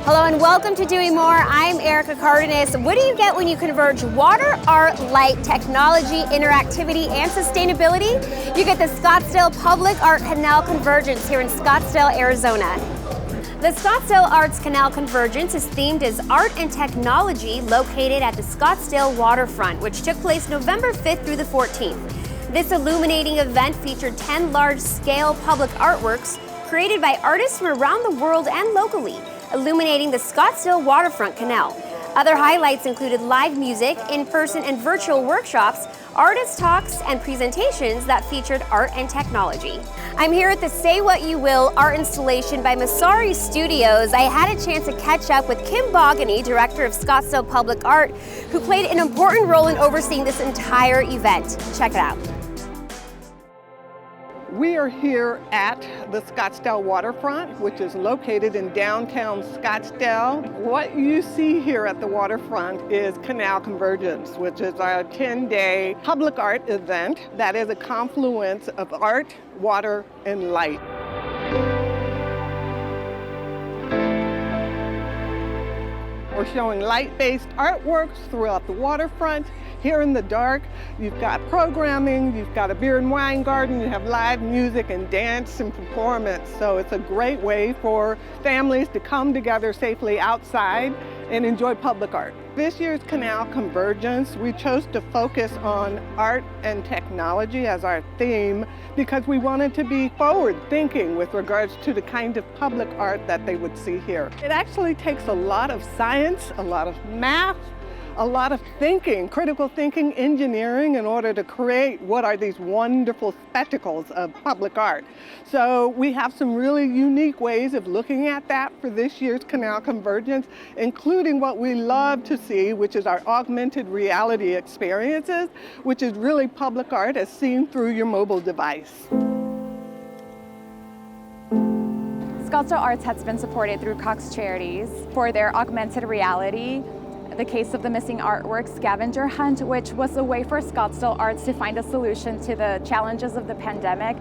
Hello and welcome to Doing More. I'm Erica Cardenas. What do you get when you converge water, art, light, technology, interactivity, and sustainability? You get the Scottsdale Public Art Canal Convergence here in Scottsdale, Arizona. The Scottsdale Arts Canal Convergence is themed as art and technology, located at the Scottsdale Waterfront, which took place November 5th through the 14th. This illuminating event featured 10 large-scale public artworks created by artists from around the world and locally, illuminating the Scottsdale Waterfront Canal. Other highlights included live music, in-person and virtual workshops, artist talks, and presentations that featured art and technology. I'm here at the Say What You Will art installation by Masari Studios. I had a chance to catch up with Kim Bogany, director of Scottsdale Public Art, who played an important role in overseeing this entire event. Check it out. We are here at the Scottsdale Waterfront, which is located in downtown Scottsdale. What you see here at the waterfront is Canal Convergence, which is our 10-day public art event that is a confluence of art, water, and light. We're showing light-based artworks throughout the waterfront. Here in the dark, you've got programming, you've got a beer and wine garden, you have live music and dance and performance. So it's a great way for families to come together safely outside and enjoy public art. This year's Canal Convergence, we chose to focus on art and technology as our theme because we wanted to be forward-thinking with regards to the kind of public art that they would see here. It actually takes a lot of science, a lot of math, a lot of thinking, critical thinking, engineering in order to create what are these wonderful spectacles of public art. So we have some really unique ways of looking at that for this year's Canal Convergence, including what we love to see, which is our augmented reality experiences, which is really public art as seen through your mobile device. Scottsdale Arts has been supported through Cox Charities for their augmented reality, the Case of the Missing Artwork scavenger hunt, which was a way for Scottsdale Arts to find a solution to the challenges of the pandemic.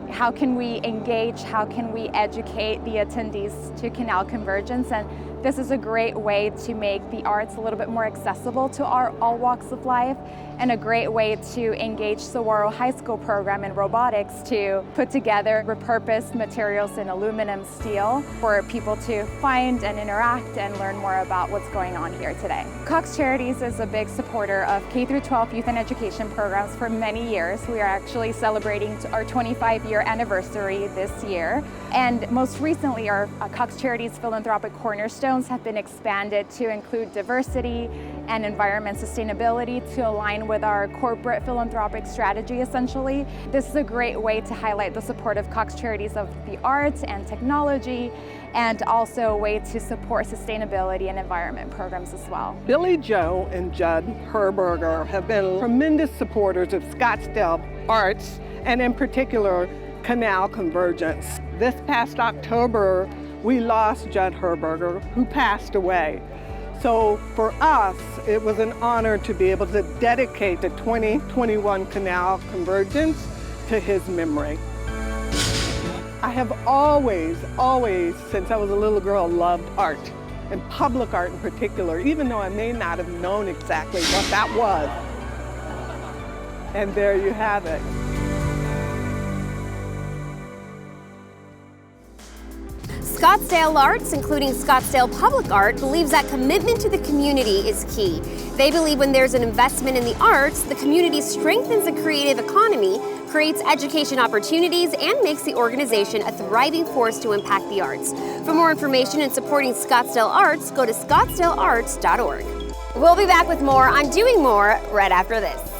How can we engage, how can we educate the attendees to Canal Convergence? And this is a great way to make the arts a little bit more accessible to all walks of life, and a great way to engage Saguaro High School program in robotics to put together repurposed materials in aluminum steel for people to find and interact and learn more about what's going on here today. Cox Charities is a big supporter of K-12 youth and education programs for many years. We are actually celebrating our 25-year anniversary this year. And most recently, our Cox Charities philanthropic cornerstones have been expanded to include diversity and environment sustainability to align with our corporate philanthropic strategy, essentially. This is a great way to highlight the support of Cox Charities of the arts and technology, and also a way to support sustainability and environment programs as well. Billy Joe and Judd Herberger have been tremendous supporters of Scottsdale Arts, and in particular, Canal Convergence. This past October, we lost Judd Herberger, who passed away. So for us, it was an honor to be able to dedicate the 2021 Canal Convergence to his memory. I have always, since I was a little girl, loved art, and public art in particular, even though I may not have known exactly what that was. And there you have it. Scottsdale Arts, including Scottsdale Public Art, believes that commitment to the community is key. They believe when there's an investment in the arts, the community strengthens the creative economy, creates education opportunities, and makes the organization a thriving force to impact the arts. For more information and supporting Scottsdale Arts, go to scottsdalearts.org. We'll be back with more on Doing More right after this.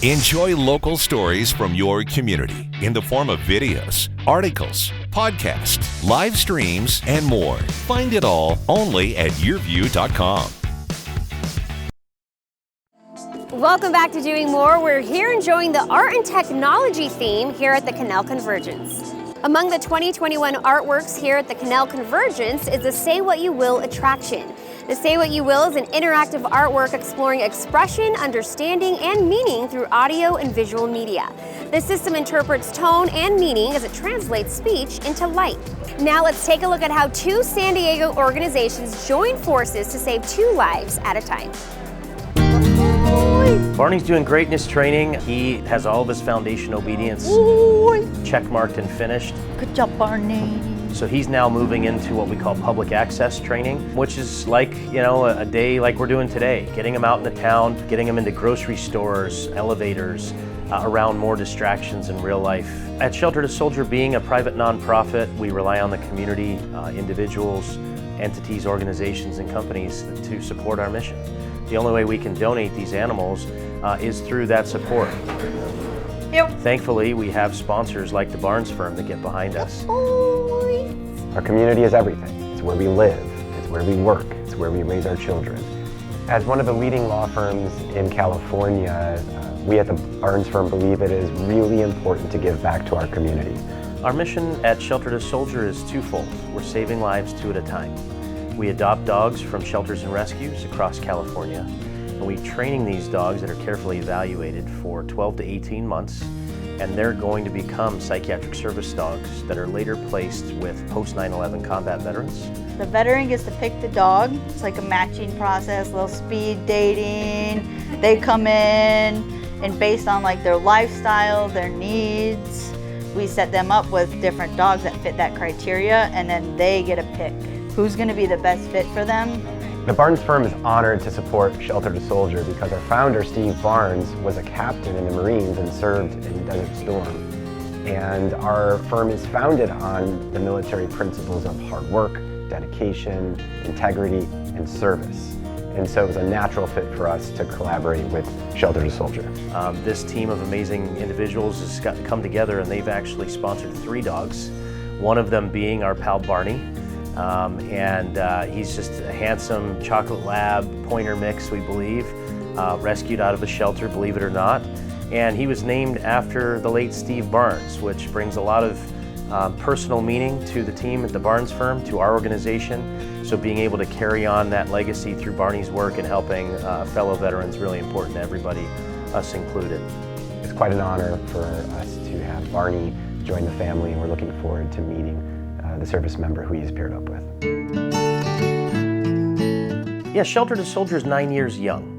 Enjoy local stories from your community in the form of videos, articles, podcasts, live streams, and more. Find it all only at YurView.com. Welcome back to Doing More. We're here enjoying the art and technology theme here at the Canal Convergence. Among the 2021 artworks here at the Canal Convergence is the Say What You Will attraction. The Say What You Will is an interactive artwork exploring expression, understanding, and meaning through audio and visual media. The system interprets tone and meaning as it translates speech into light. Now let's take a look at how 2 San Diego organizations join forces to save 2 lives at a time. Barney's doing greatness training. He has all of his foundation obedience check marked and finished. Good job, Barney. So he's now moving into what we call public access training, which is like, a day like we're doing today, getting him out in the town, getting him into grocery stores, elevators, around more distractions in real life. At Shelter to Soldier, being a private nonprofit, we rely on the community, individuals, entities, organizations, and companies to support our mission. The only way we can donate these animals is through that support. Yep. Thankfully, we have sponsors like the Barnes firm that get behind us. Our community is everything. It's where we live, it's where we work, it's where we raise our children. As one of the leading law firms in California, we at the Barnes firm believe it is really important to give back to our community. Our mission at Shelter to Soldier is twofold. We're saving lives 2 at a time. We adopt dogs from shelters and rescues across California, and we're training these dogs that are carefully evaluated for 12 to 18 months, and they're going to become psychiatric service dogs that are later placed with post 9/11 combat veterans. The veteran gets to pick the dog. It's like a matching process, a little speed dating. They come in, and based on like their lifestyle, their needs, we set them up with different dogs that fit that criteria, and then they get a pick who's going to be the best fit for them. The Barnes firm is honored to support Shelter to Soldier because our founder, Steve Barnes, was a captain in the Marines and served in Desert Storm. And our firm is founded on the military principles of hard work, dedication, integrity, and service. And so it was a natural fit for us to collaborate with Shelter to Soldier. This team of amazing individuals has come together, and they've actually sponsored 3 dogs, one of them being our pal Barney. He's just a handsome chocolate lab pointer mix, we believe, rescued out of a shelter, believe it or not. And he was named after the late Steve Barnes, which brings a lot of personal meaning to the team at the Barnes firm, to our organization. So being able to carry on that legacy through Barney's work and helping fellow veterans is really important to everybody, us included. It's quite an honor for us to have Barney join the family, and we're looking forward to meeting the service member who he's paired up with. Yeah, Shelter to Soldier is 9 years young.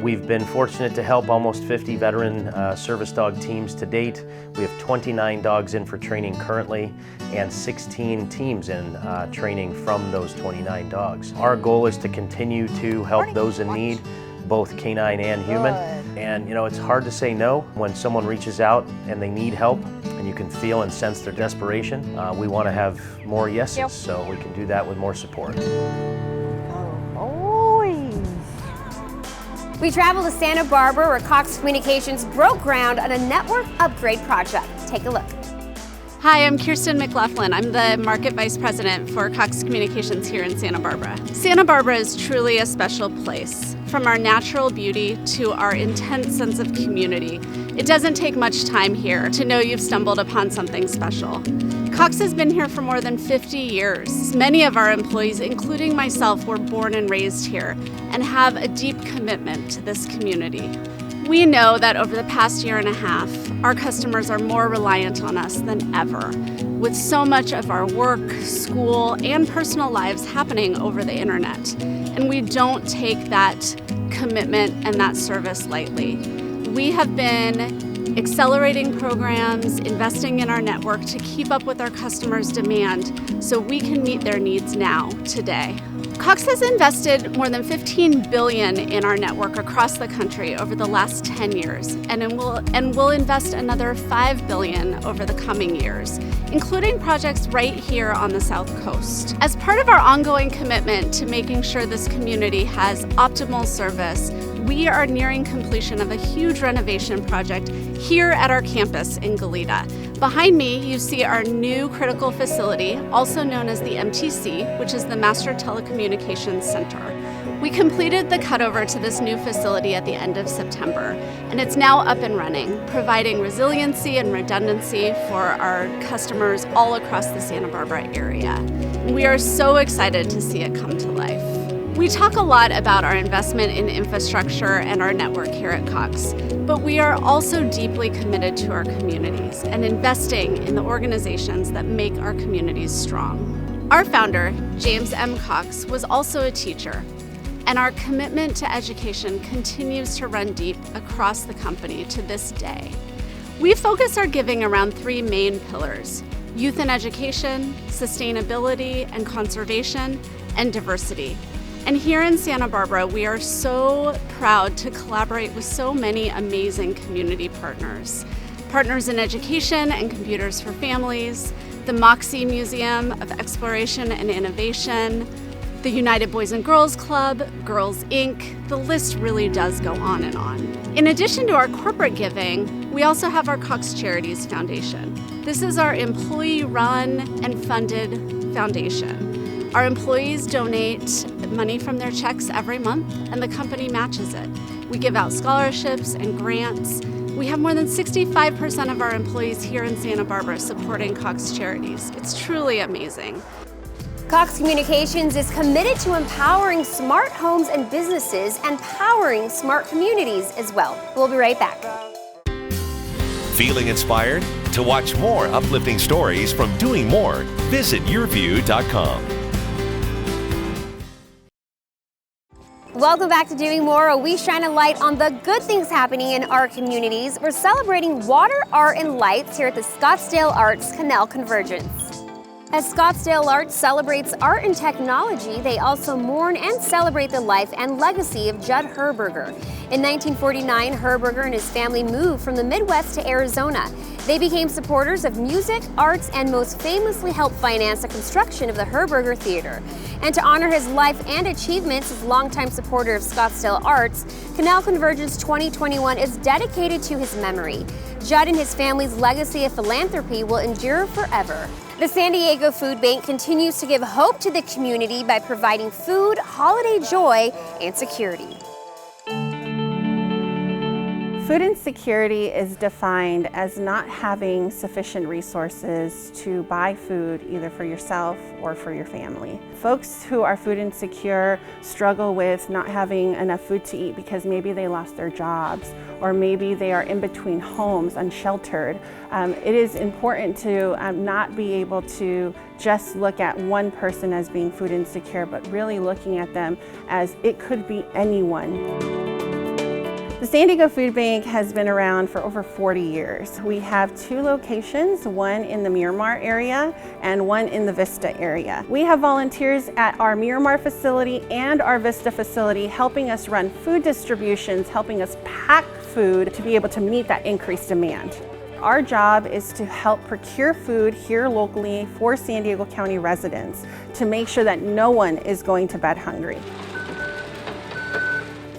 We've been fortunate to help almost 50 veteran service dog teams to date. We have 29 dogs in for training currently, and 16 teams in training from those 29 dogs. Our goal is to continue to help those in need, both canine and human. And it's hard to say no when someone reaches out and they need help, and you can feel and sense their desperation. We want to have more yeses, so we can do that with more support. We traveled to Santa Barbara, where Cox Communications broke ground on a network upgrade project. Take a look. Hi, I'm Kirsten McLaughlin. I'm the Market Vice President for Cox Communications here in Santa Barbara. Santa Barbara is truly a special place. From our natural beauty to our intense sense of community, it doesn't take much time here to know you've stumbled upon something special. Cox has been here for more than 50 years. Many of our employees, including myself, were born and raised here and have a deep commitment to this community. We know that over the past year and a half, our customers are more reliant on us than ever, with so much of our work, school, and personal lives happening over the internet. And we don't take that commitment and that service lightly. We have been accelerating programs, investing in our network to keep up with our customers' demand so we can meet their needs now, today. Cox has invested more than $15 billion in our network across the country over the last 10 years, and we'll invest another $5 billion over the coming years, including projects right here on the South Coast. As part of our ongoing commitment to making sure this community has optimal service, we are nearing completion of a huge renovation project here at our campus in Goleta. Behind me, you see our new critical facility, also known as the MTC, which is the Master Telecommunications Center. We completed the cutover to this new facility at the end of September, and it's now up and running, providing resiliency and redundancy for our customers all across the Santa Barbara area. We are so excited to see it come to life. We talk a lot about our investment in infrastructure and our network here at Cox, but we are also deeply committed to our communities and investing in the organizations that make our communities strong. Our founder, James M. Cox, was also a teacher, and our commitment to education continues to run deep across the company to this day. We focus our giving around three main pillars: youth and education, sustainability and conservation, and diversity. And here in Santa Barbara, we are so proud to collaborate with so many amazing community partners. Partners in education and computers for families, the Moxie Museum of Exploration and Innovation, the United Boys and Girls Club, Girls Inc. The list really does go on and on. In addition to our corporate giving, we also have our Cox Charities Foundation. This is our employee-run and funded foundation. Our employees donate money from their checks every month, and the company matches it. We give out scholarships and grants. We have more than 65% of our employees here in Santa Barbara supporting Cox Charities. It's truly amazing. Cox Communications is committed to empowering smart homes and businesses and powering smart communities as well. We'll be right back. Feeling inspired? To watch more uplifting stories from doing more, visit YurView.com. Welcome back to Doing More, where we shine a light on the good things happening in our communities. We're celebrating water, art, and lights here at the Scottsdale Arts Canal Convergence. As Scottsdale Arts celebrates art and technology, they also mourn and celebrate the life and legacy of Judd Herberger. In 1949, Herberger and his family moved from the Midwest to Arizona. They became supporters of music, arts, and most famously helped finance the construction of the Herberger Theater. And to honor his life and achievements as longtime supporter of Scottsdale Arts, Canal Convergence 2021 is dedicated to his memory. Judd and his family's legacy of philanthropy will endure forever. The San Diego Food Bank continues to give hope to the community by providing food, holiday joy, and security. Food insecurity is defined as not having sufficient resources to buy food either for yourself or for your family. Folks who are food insecure struggle with not having enough food to eat because maybe they lost their jobs or maybe they are in between homes, unsheltered. It is important to not be able to just look at one person as being food insecure, but really looking at them as it could be anyone. The San Diego Food Bank has been around for over 40 years. We have two locations, one in the Miramar area and one in the Vista area. We have volunteers at our Miramar facility and our Vista facility helping us run food distributions, helping us pack food to be able to meet that increased demand. Our job is to help procure food here locally for San Diego County residents to make sure that no one is going to bed hungry.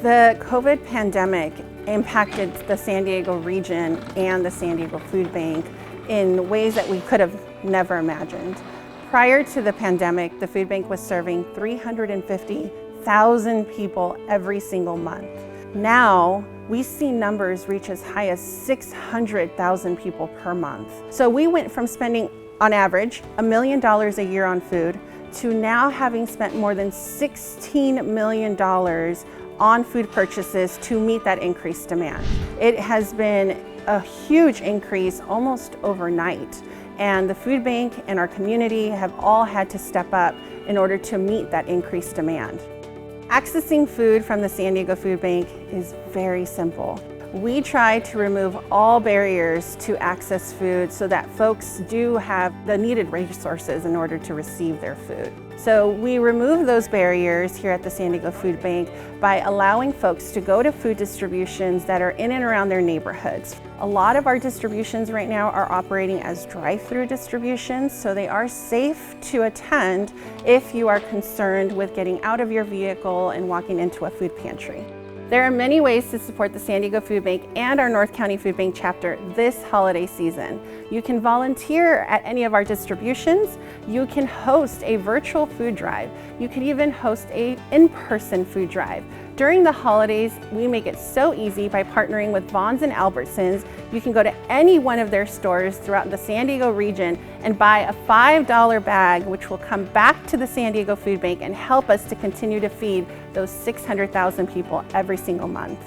The COVID pandemic impacted the San Diego region and the San Diego Food Bank in ways that we could have never imagined. Prior to the pandemic, the food bank was serving 350,000 people every single month. Now, we see numbers reach as high as 600,000 people per month. So we went from spending, on average, $1 million a year on food to now having spent more than $16 million on food purchases to meet that increased demand. It has been a huge increase almost overnight, and the food bank and our community have all had to step up in order to meet that increased demand. Accessing food from the San Diego Food Bank is very simple. We try to remove all barriers to access food so that folks do have the needed resources in order to receive their food. So we remove those barriers here at the San Diego Food Bank by allowing folks to go to food distributions that are in and around their neighborhoods. A lot of our distributions right now are operating as drive-through distributions, so they are safe to attend if you are concerned with getting out of your vehicle and walking into a food pantry. There are many ways to support the San Diego Food Bank and our North County Food Bank chapter this holiday season. You can volunteer at any of our distributions. You can host a virtual food drive. You can even host an in-person food drive. During the holidays, we make it so easy by partnering with Vons and Albertsons. You can go to any one of their stores throughout the San Diego region and buy a $5 bag, which will come back to the San Diego Food Bank and help us to continue to feed those 600,000 people every single month.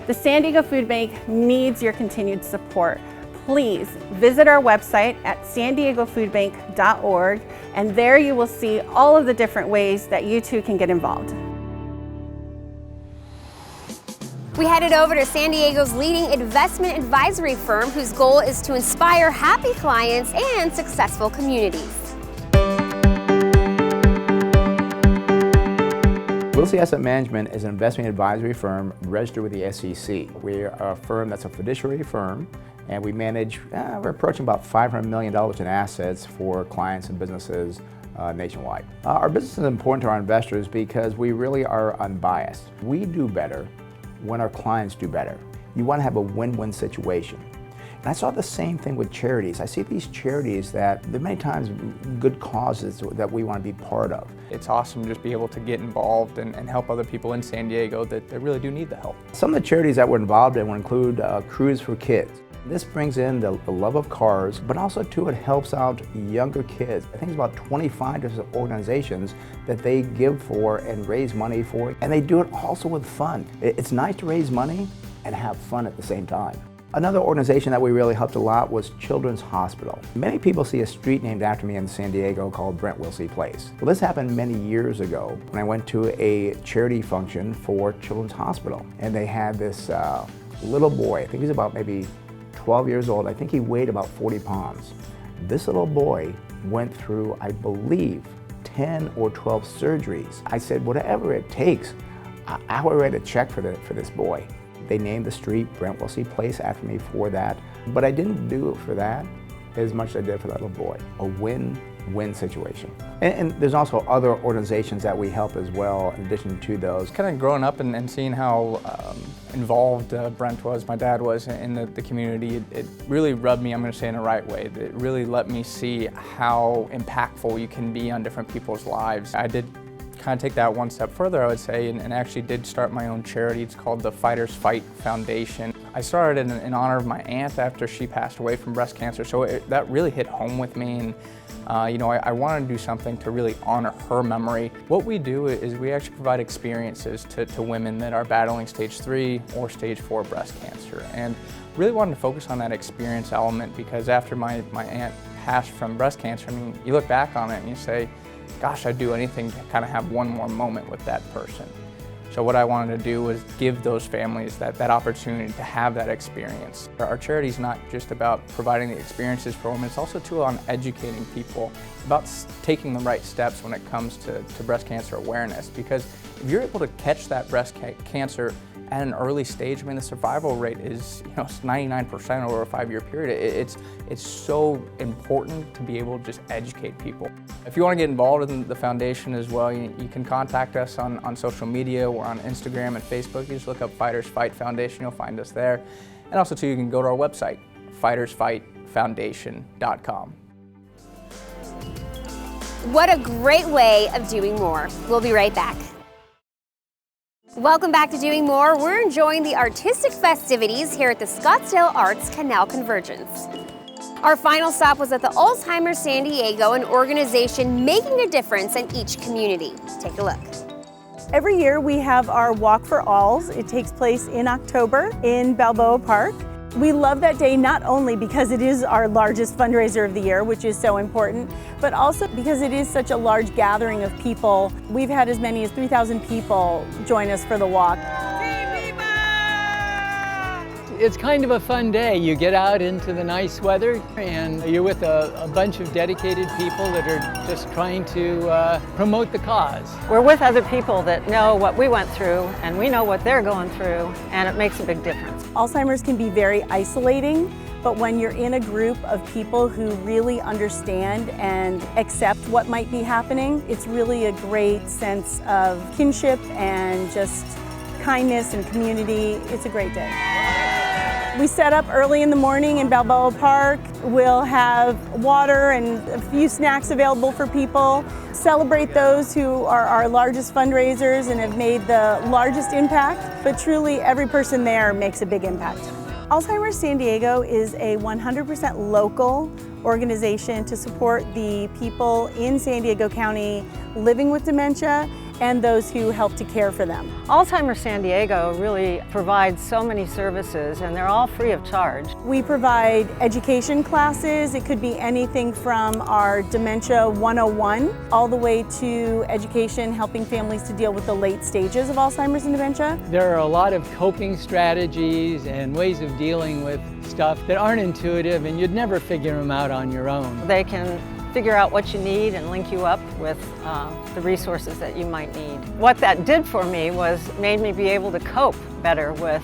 The San Diego Food Bank needs your continued support. Please visit our website at sandiegofoodbank.org, and there you will see all of the different ways that you too can get involved. We headed over to San Diego's leading investment advisory firm, whose goal is to inspire happy clients and successful communities. Wilsey Asset Management is an investment advisory firm registered with the SEC. We're a firm that's a fiduciary firm, and we manage, we're approaching about $500 million in assets for clients and businesses nationwide. Our business is important to our investors because we really are unbiased. We do better when our clients do better. You want to have a win-win situation. And I saw the same thing with charities. I see these charities that there are many times good causes that we want to be part of. It's awesome to just be able to get involved and help other people in San Diego that really do need the help. Some of the charities that we're involved in will include Cruise for Kids. This brings in the love of cars, but also too it helps out younger kids. I think it's about 25 different organizations that they give for and raise money for, and they do it also with fun. It's nice to raise money and have fun at the same time. Another organization that we really helped a lot was Children's Hospital. Many people see a street named after me in San Diego called Brent Wilsey Place. Well, this happened many years ago when I went to a charity function for Children's Hospital, and they had this little boy, I think he was about maybe 12 years old. I think he weighed about 40 pounds. This little boy went through, I believe, 10 or 12 surgeries. I said, whatever it takes, I will write a check for this boy. They named the street Brent Wilsey Place after me for that, but I didn't do it for that as much as I did for that little boy. A win-win situation. And there's also other organizations that we help as well in addition to those. Kind of growing up and seeing how involved Brent was, my dad was in the community, it really rubbed me, I'm going to say in the right way. It really let me see how impactful you can be on different people's lives. I did kind of take that one step further, I would say, and actually did start my own charity. It's called the Fighters Fight Foundation. I started in honor of my aunt after she passed away from breast cancer, so that really hit home with me, and you know, I wanted to do something to really honor her memory. What we do is we actually provide experiences to women that are battling stage 3 or stage 4 breast cancer, and really wanted to focus on that experience element because after my aunt passed from breast cancer, I mean, you look back on it and you say, gosh, I'd do anything to kind of have one more moment with that person. So what I wanted to do was give those families that opportunity to have that experience. Our charity is not just about providing the experiences for women, it's also too on educating people about taking the right steps when it comes to breast cancer awareness. Because if you're able to catch that breast cancer at an early stage, I mean, the survival rate is, you know, it's 99% over a 5-year period. It's so important to be able to just educate people. If you want to get involved in the foundation as well, you can contact us on social media. We're on Instagram and Facebook. You just look up Fighters Fight Foundation, you'll find us there. And also too, you can go to our website, fightersfightfoundation.com. What a great way of doing more. We'll be right back. Welcome back to Doing More. We're enjoying the artistic festivities here at the Scottsdale Arts Canal Convergence. Our final stop was at the Alzheimer San Diego, an organization making a difference in each community. Take a look. Every year we have our Walk for Alls. It takes place in October in Balboa Park. We love that day not only because it is our largest fundraiser of the year, which is so important, but also because it is such a large gathering of people. We've had as many as 3,000 people join us for the walk. It's kind of a fun day. You get out into the nice weather and you're with a bunch of dedicated people that are just trying to promote the cause. We're with other people that know what we went through and we know what they're going through, and it makes a big difference. Alzheimer's can be very isolating, but when you're in a group of people who really understand and accept what might be happening, it's really a great sense of kinship and just kindness and community. It's a great day. We set up early in the morning in Balboa Park. We'll have water and a few snacks available for people. Celebrate those who are our largest fundraisers and have made the largest impact, but truly every person there makes a big impact. Alzheimer's San Diego is a 100% local organization to support the people in San Diego County living with dementia and those who help to care for them. Alzheimer's San Diego really provides so many services, and they're all free of charge. We provide education classes. It could be anything from our Dementia 101 all the way to education helping families to deal with the late stages of Alzheimer's and dementia. There are a lot of coping strategies and ways of dealing with stuff that aren't intuitive, and you'd never figure them out on your own. They can figure out what you need and link you up with the resources that you might need. What that did for me was made me be able to cope better with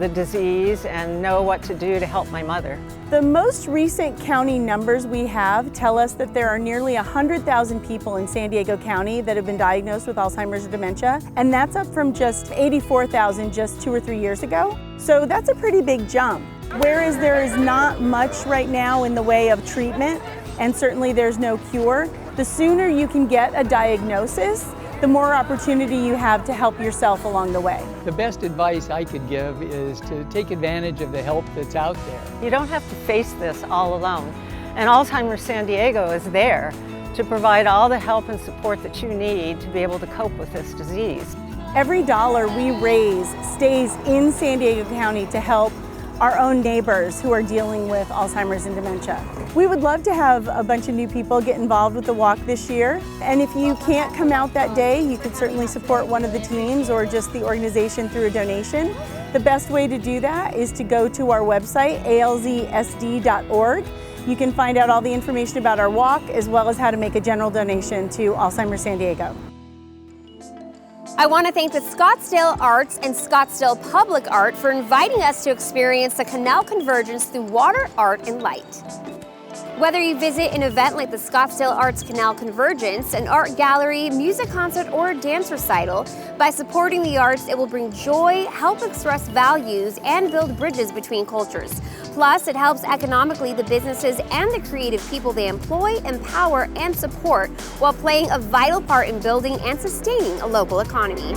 the disease and know what to do to help my mother. The most recent county numbers we have tell us that there are nearly 100,000 people in San Diego County that have been diagnosed with Alzheimer's or dementia, and that's up from just 84,000 just 2 or 3 years ago. So that's a pretty big jump. Whereas there is not much right now in the way of treatment, and certainly there's no cure, the sooner you can get a diagnosis, the more opportunity you have to help yourself along the way. The best advice I could give is to take advantage of the help that's out there. You don't have to face this all alone. And Alzheimer's San Diego is there to provide all the help and support that you need to be able to cope with this disease. Every dollar we raise stays in San Diego County to help our own neighbors who are dealing with Alzheimer's and dementia. We would love to have a bunch of new people get involved with the walk this year. And if you can't come out that day, you could certainly support one of the teams or just the organization through a donation. The best way to do that is to go to our website, alzsd.org. You can find out all the information about our walk as well as how to make a general donation to Alzheimer's San Diego. I want to thank the Scottsdale Arts and Scottsdale Public Art for inviting us to experience the Canal Convergence through water, art, and light. Whether you visit an event like the Scottsdale Arts Canal Convergence, an art gallery, music concert, or a dance recital, by supporting the arts, it will bring joy, help express values, and build bridges between cultures. Plus, it helps economically the businesses and the creative people they employ, empower, and support, while playing a vital part in building and sustaining a local economy.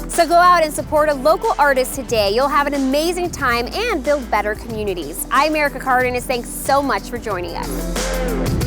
So go out and support a local artist today. You'll have an amazing time and build better communities. I'm Erica Cardenas. Thanks so much for joining us.